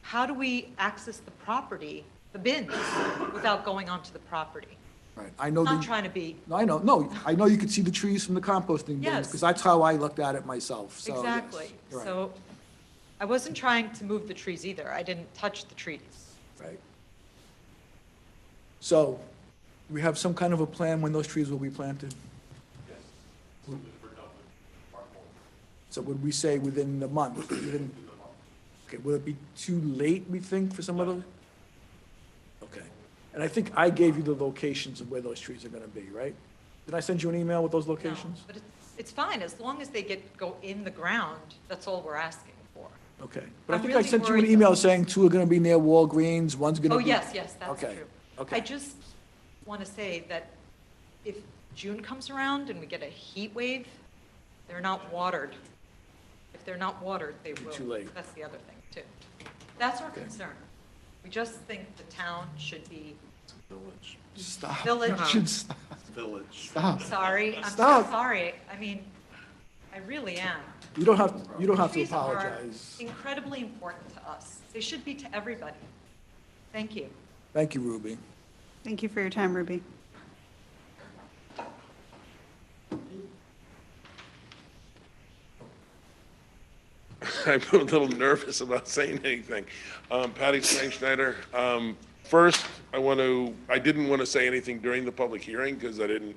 How do we access the property, the bins, without going onto the property? right. I know Not the, trying to be, no, I know you could see the trees from the composting bins, Yes. because that's how I looked at it myself, so. yes, exactly. you're right, So I wasn't trying to move the trees either. I didn't touch the trees. Right. So, we have some kind of a plan when those trees will be planted? Yes. As soon as we're done with our whole. So would we say within the month, okay, will it be too late, we think, for some of those? Okay, and I think I gave you the locations of where those trees are gonna be, right? Did I send you an email with those No, locations? but it's fine, as long as they go in the ground, that's all we're asking for. Okay, but I I'm think I really sent you an worried email though. saying 2 are gonna be near Walgreens, one's gonna Oh, be. yes, that's Okay, true. okay. I just want to say that if June comes around and we get a heat wave, they're not watered. If they're not watered, they will. too late. That's the other thing, too. That's our concern. We just think the town should be, Village. Stop. Village. Should stop. Village. Stop. sorry, I'm so Stop. sorry. I mean, I really am. You don't have to Trees are apologize. incredibly important to us. They should be to everybody. Thank you. Thank you, Ruby. Thank you for your time, Ruby. I'm a little nervous about saying anything. Patty Schneider. First, I didn't want to say anything during the public hearing because I didn't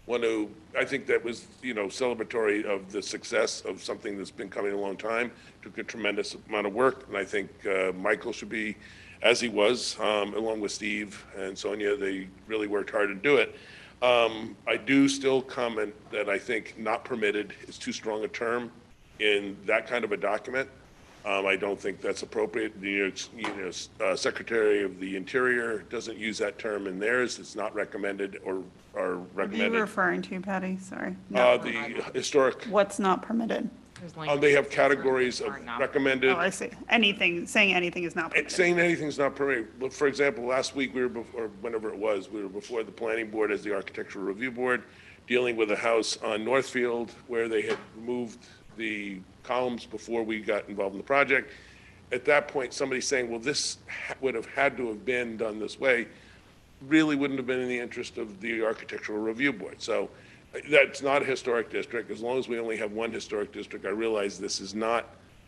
want to, I think that was, celebratory of the success of something that's been coming a long time. Took a tremendous amount of work, and I think Michael should be, as he was, along with Steve and Sonia, they really worked hard to do it. I do still comment that I think not permitted is too strong a term in that kind of a document. I don't think that's appropriate. The Secretary of the Interior doesn't use that term in theirs. It's not recommended or What are you recommended. referring to, Patty? Sorry. The historic, What's not permitted? they have categories of recommended. Oh, I see. Saying anything is not permitted. Saying anything's not permitted. But for example, last week we were before, whenever it was, we were before the planning board as the architectural review board, dealing with a house on Northfield where they had moved the columns before we got involved in the project. At that point, somebody saying, well, this would have had to have been done this way, really wouldn't have been in the interest of the architectural review board. So that's not a historic district. As long as we only have one historic district, I realize this is not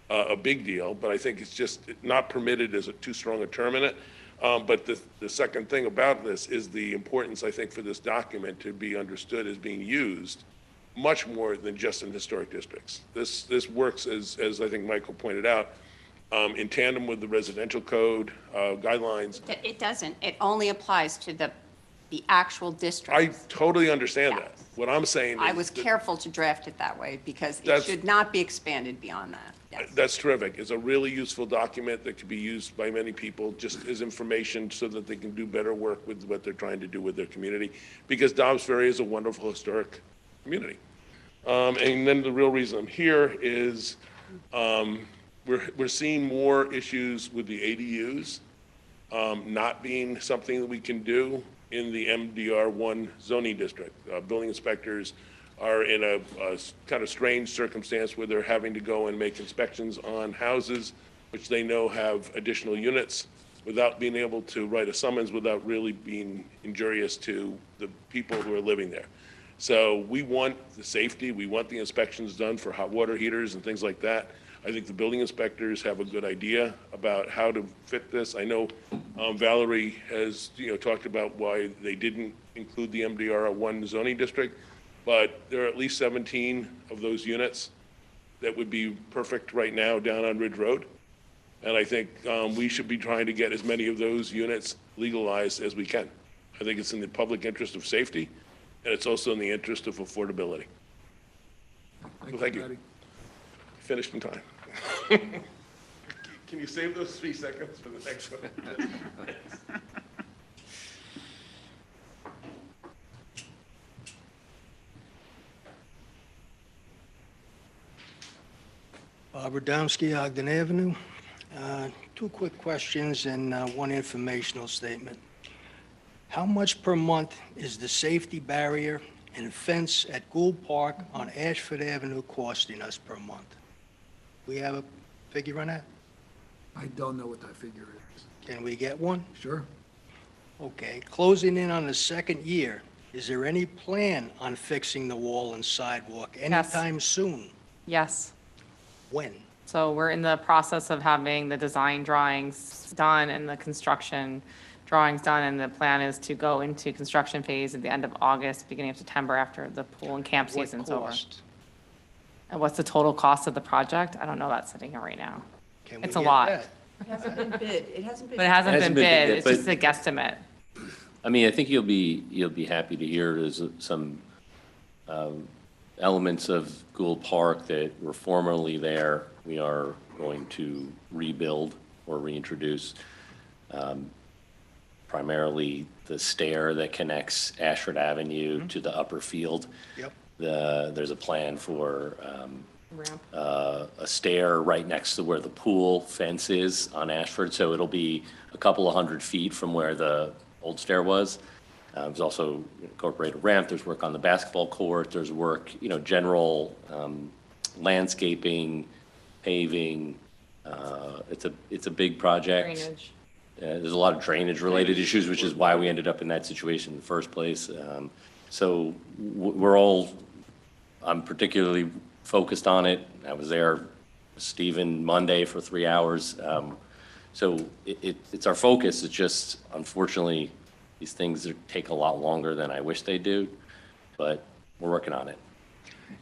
a big deal, but I think it's just not permitted as too strong a term in it. But the second thing about this is the importance, I think, for this document to be understood as being used much more than just in historic districts. This works, as I think Michael pointed out, in tandem with the residential code guidelines. It doesn't. It only applies to the actual district. I totally understand that. What I'm saying is. I was that- careful to draft it that way because it That's- should not be expanded beyond that. Yes. That's terrific. It's a really useful document that could be used by many people just as information so that they can do better work with what they're trying to do with their community. Because Dobbs Ferry is a wonderful historic community. And then the real reason I'm here is we're seeing more issues with the ADUs not being something that we can do in the MDR1 zoning district. Building inspectors are in a kind of strange circumstance where they're having to go and make inspections on houses which they know have additional units without being able to write a summons, without really being injurious to the people who are living there. So we want the safety, we want the inspections done for hot water heaters and things like that. I think the building inspectors have a good idea about how to fit this. I know Valerie has, talked about why they didn't include the MDR1 zoning district, but there are at least 17 of those units that would be perfect right now down on Ridge Road. And I think we should be trying to get as many of those units legalized as we can. I think it's in the public interest of safety, and it's also in the interest of affordability. Thank you. Finished in time. Can you save those 3 seconds for the next one? Bob Radomski, Ogden Avenue. 2 quick questions and 1 informational statement. How much per month is the safety barrier and fence at Gould Park on Ashford Avenue costing us per month? We have a figure on that? I don't know what that figure is. Can we get one? Sure. Okay, closing in on the 2nd year, is there any plan on fixing the wall and sidewalk anytime soon? Yes. When? So we're in the process of having the design drawings done and the construction drawings done, and the plan is to go into construction phase at the end of August, beginning of September, after the pool and camp What season's over. cost? And what's the total cost of the project? I don't know that sitting here right now. Can we It's a get lot. that? It hasn't been bid. It hasn't been. But it hasn't been bid, it's but- just a guesstimate. I mean, I think you'll be happy to hear there's some elements of Gould Park that were formerly there. We are going to rebuild or reintroduce, primarily the stair that connects Ashford Avenue to the upper field. Yep. There's a plan for a stair right next to where the pool fence is on Ashford, so it'll be a couple of 100 feet from where the old stair was. There's also incorporated ramp, there's work on the basketball court, there's work, general landscaping, paving. It's a big project. Drainage. There's a lot of drainage-related issues, which is why we ended up in that situation in the first place. So I'm particularly focused on it. I was there, Stephen, Monday for 3 hours. So it's our focus. It's just, unfortunately, these things take a lot longer than I wish they do, but we're working on it.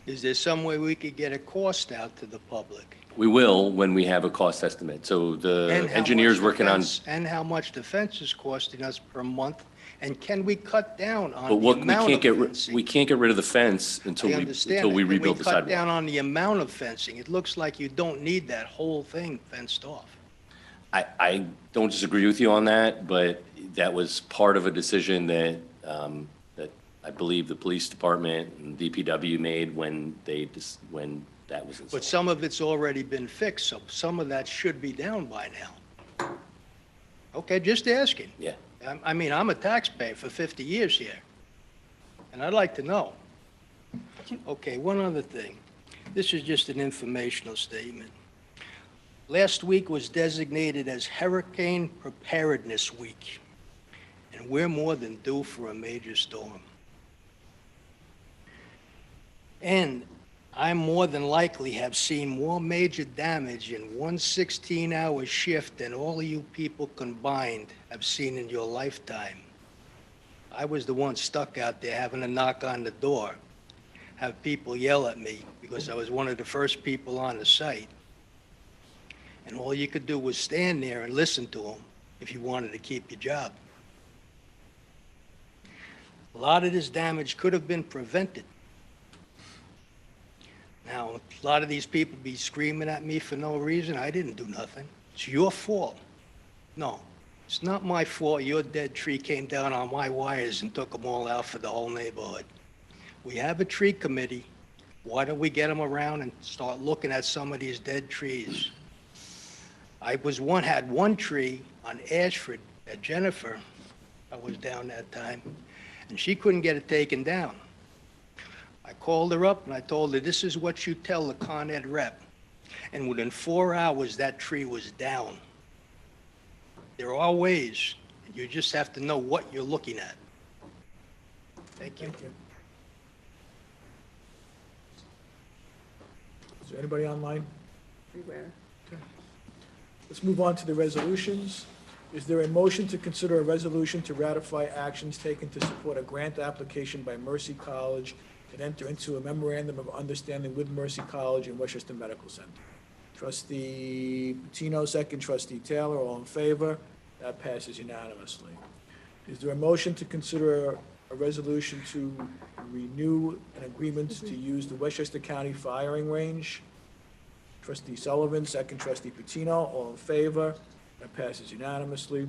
Is there some way we could get a cost out to the public? We will when we have a cost estimate. So the And how engineer's much working on. defense- And how much the fence is costing us per month? And can we cut down But on the what, we amount can't of get, fencing? we can't get rid of the fence until I we, understand until we that. Can rebuild the cut down sidewalk. on the amount of fencing? It looks like you don't need that whole thing fenced off. I don't disagree with you on that, but that was part of a decision that, that I believe the police department and DPW made when when that was But installed. some of it's already been fixed, so some of that should be down by now. Okay, just asking. Yeah. I mean, I'm a taxpayer for 50 years here, and I'd like to know. Okay, one other thing. This is just an informational statement. Last week was designated as Hurricane Preparedness Week, and we're more than due for a major storm. And I more than likely have seen more major damage in one 16-hour shift than all of you people combined have seen in your lifetime. I was the one stuck out there having to knock on the door, have people yell at me because I was one of the first people on the site. And all you could do was stand there and listen to them if you wanted to keep your job. A lot of this damage could have been prevented. Now, a lot of these people be screaming at me for no reason. I didn't do nothing. It's your fault. No, it's not my fault your dead tree came down on my wires and took them all out for the whole neighborhood. We have a tree committee. Why don't we get them around and start looking at some of these dead trees? I had one tree on Ashford at Jennifer. I was down that time, and she couldn't get it taken down. I called her up and I told her, this is what you tell the Con Ed rep. And within 4 hours, that tree was down. There are ways. You just have to know what you're looking at. Thank you. Is there anybody online? Everywhere. Let's move on to the resolutions. Is there a motion to consider a resolution to ratify actions taken to support a grant application by Mercy College and enter into a memorandum of understanding with Mercy College and Westchester Medical Center? Trustee Patino, second. Trustee Taylor, all in favor? That passes unanimously. Is there a motion to consider a resolution to renew an agreement to use the Westchester County Firing Range? Trustee Sullivan, second. Trustee Patino, all in favor? That passes unanimously.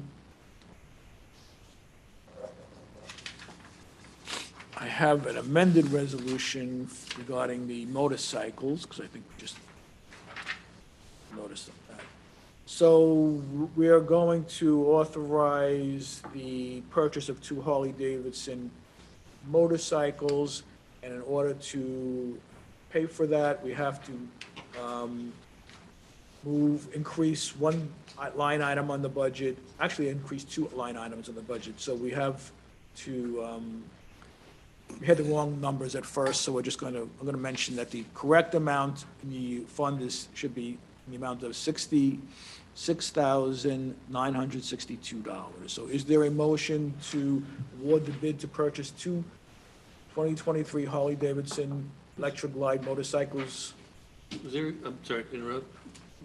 I have an amended resolution regarding the motorcycles, because I think we just noticed that. So we are going to authorize the purchase of 2 Harley-Davidson motorcycles, and in order to pay for that, we have to increase one line item on the budget, actually increase 2 line items on the budget. So we have to, we had the wrong numbers at first, so I'm going to mention that the correct amount in the fund should be in the amount of $66,962. So is there a motion to award the bid to purchase 2 2023 Harley-Davidson Electra Glide motorcycles? Was there, I'm sorry to interrupt,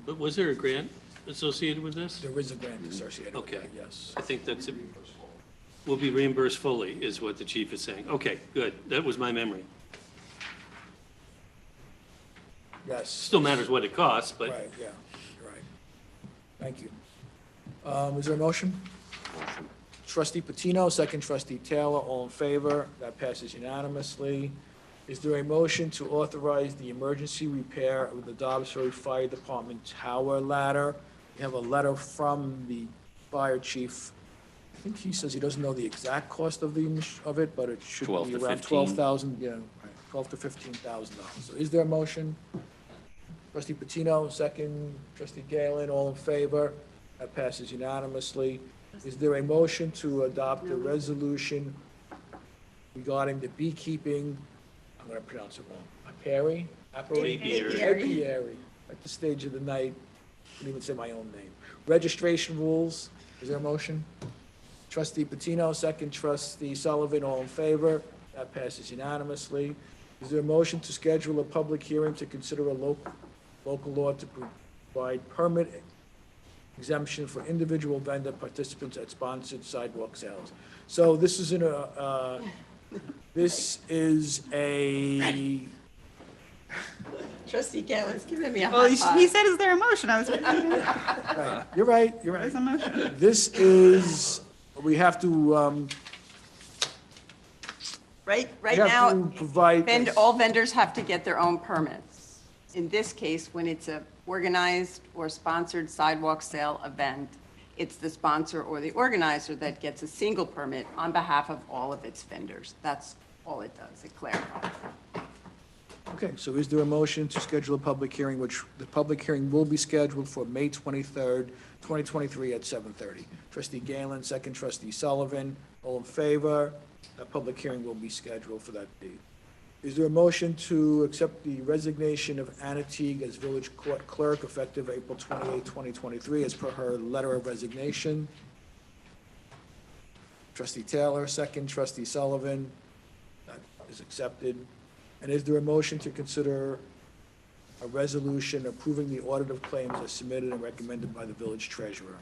but was there a grant associated with this? There is a grant associated with Okay. that, yes. I think that's, will be reimbursed fully, is what the chief is saying. Okay, good. That was my memory. Yes. Still matters what it costs, but. Right, yeah, you're right. Thank you. Is there a motion? Trustee Patino, second. Trustee Taylor, all in favor? That passes unanimously. Is there a motion to authorize the emergency repair of the Dobbs Ferry Fire Department tower ladder? We have a letter from the fire chief. I think he says he doesn't know the exact cost of it, but it should 12 be to around 15. 12,000, yeah, right, 12 to $15,000. So is there a motion? Trustee Patino, second. Trustee Galen, all in favor? That passes unanimously. Is there a motion to adopt a resolution regarding the beekeeping, I'm going to pronounce it wrong, apiary? Apiary. At the stage of the night, I couldn't even say my own name. Registration rules, is there a motion? Trustee Patino, second. Trustee Sullivan, all in favor? That passes unanimously. Is there a motion to schedule a public hearing to consider a local law to provide permit exemption for individual vendor participants at sponsored sidewalk sales? So this is a Trustee Galen's giving me a Well, high he five. said, is there a motion? I was. Right. You're right. There's a motion. This is, we have to, Right we have now, to provide. all vendors have to get their own permits. In this case, when it's a organized or sponsored sidewalk sale event, it's the sponsor or the organizer that gets a single permit on behalf of all of its vendors. That's all it does, it clarifies. Okay, so is there a motion to schedule a public hearing, which the public hearing will be scheduled for May 23rd, 2023 at 7:30? Trustee Galen, second. Trustee Sullivan, all in favor? That public hearing will be scheduled for that date. Is there a motion to accept the resignation of Anna Teague as village clerk effective April 28, 2023, as per her letter of resignation? Trustee Taylor, second. Trustee Sullivan. That is accepted. And is there a motion to consider a resolution approving the audit of claims as submitted and recommended by the village treasurer?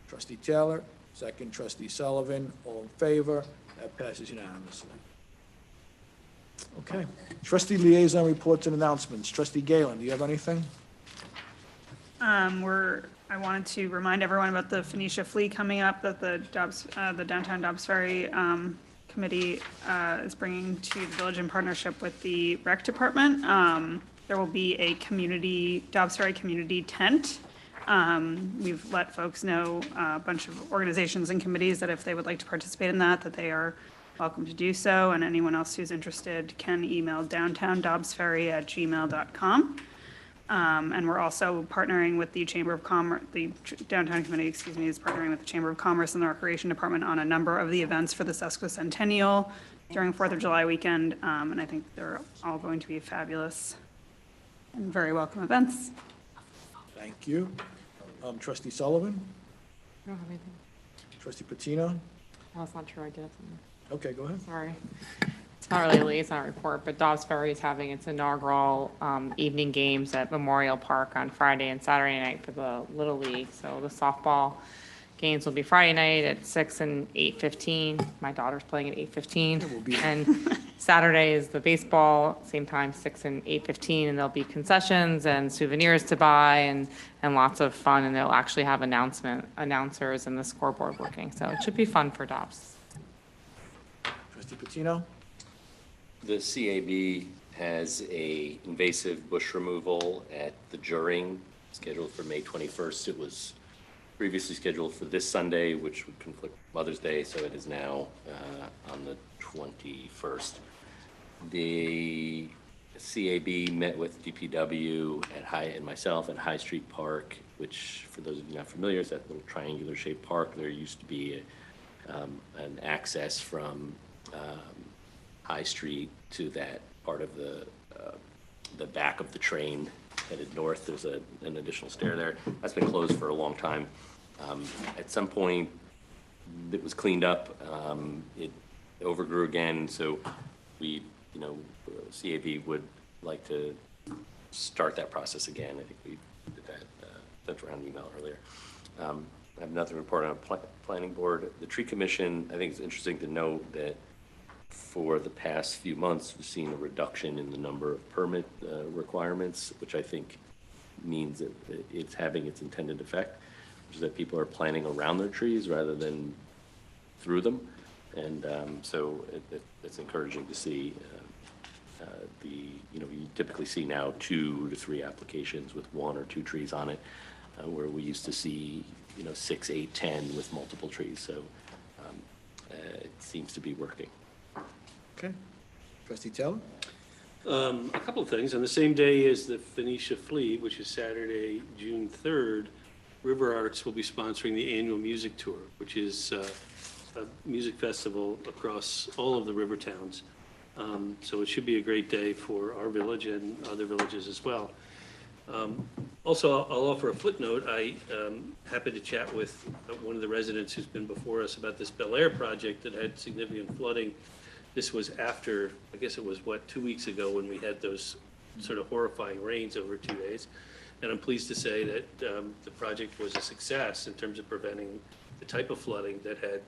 Trustee Taylor, second. Trustee Sullivan, all in favor? That passes unanimously. Okay. Trustee liaison reports and announcements. Trustee Galen, do you have anything? I wanted to remind everyone about the Phoenicia Flea coming up that the Downtown Dobbs Ferry Committee is bringing to the village in partnership with the rec department. There will be a Dobbs Ferry community tent. We've let folks know, a bunch of organizations and committees, that if they would like to participate in that they are welcome to do so, and anyone else who's interested can email downtowndobbsferry@gmail.com. And we're also partnering with the Chamber of Commerce, the Downtown Committee, is partnering with the Chamber of Commerce and the Recreation Department on a number of the events for the sesquicentennial during 4th of July weekend, and I think they're all going to be fabulous and very welcome events. Thank you. Trustee Sullivan? I don't have anything. Trustee Patino? No, it's not true. I did have something. Okay, go ahead. Sorry. It's not really a liaison report, but Dobbs Ferry is having its inaugural evening games at Memorial Park on Friday and Saturday night for the Little League. So the softball games will be Friday night at 6 and 8:15. My daughter's playing at 8:15. And Saturday is the baseball, same time, 6 and 8:15. And there'll be concessions and souvenirs to buy and lots of fun. And they'll actually have announcers and the scoreboard working. So it should be fun for Dobbs. Trustee Patino? The CAB has a invasive bush removal at the Juring scheduled for May 21st. It was previously scheduled for this Sunday, which would conflict with Mother's Day, so it is now on the 21st. The CAB met with DPW and myself at High Street Park, which, for those of you not familiar, is that little triangular shaped park. There used to be an access from High Street to that part of the back of the train headed north. There's an additional stair there. That's been closed for a long time. At some point, it was cleaned up. It overgrew again, so we, CAB would like to start that process again. I think we did that, sent around an email earlier. I have nothing to report on a planning board. The tree commission, I think it's interesting to note that for the past few months, we've seen a reduction in the number of permit requirements, which I think means that it's having its intended effect, which is that people are planting around their trees rather than through them. And so it's encouraging to see you typically see now 2 to 3 applications with 1 or 2 trees on it, where we used to see 6, 8, 10 with multiple trees. So it seems to be working. Okay. Trustee Taylor? A couple of things. On the same day as the Phoenicia Flea, which is Saturday, June 3rd, River Arts will be sponsoring the annual music tour, which is a music festival across all of the river towns. So it should be a great day for our village and other villages as well. Also, I'll offer a footnote. I happened to chat with one of the residents who's been before us about this Bel Air project that had significant flooding. This was after, I guess it was, 2 weeks ago when we had those sort of horrifying rains over 2 days. And I'm pleased to say that the project was a success in terms of preventing the type of flooding that had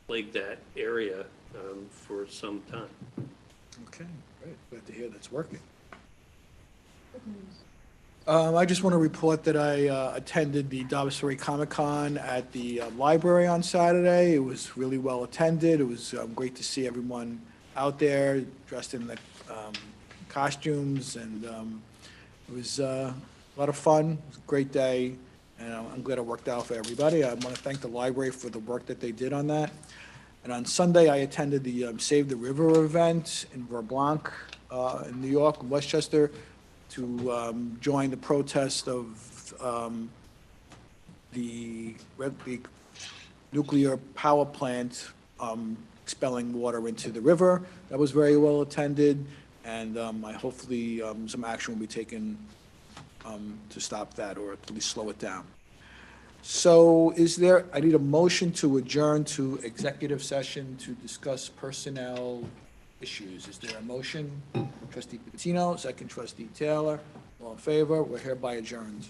plagued that area for some time. Okay, great. Glad to hear that's working. I just want to report that I attended the Dobbs Ferry Comic-Con at the library on Saturday. It was really well attended. It was great to see everyone out there dressed in the costumes, and it was a lot of fun. It was a great day, and I'm glad it worked out for everybody. I want to thank the library for the work that they did on that. And on Sunday, I attended the Save the River event in Vermont, in New York, Westchester, to join the protest of the nuclear power plant expelling water into the river. That was very well attended, and hopefully some action will be taken to stop that, or at least slow it down. So I need a motion to adjourn to executive session to discuss personnel issues. Is there a motion? Trustee Patino, second trustee Taylor. All in favor? We're hereby adjourned.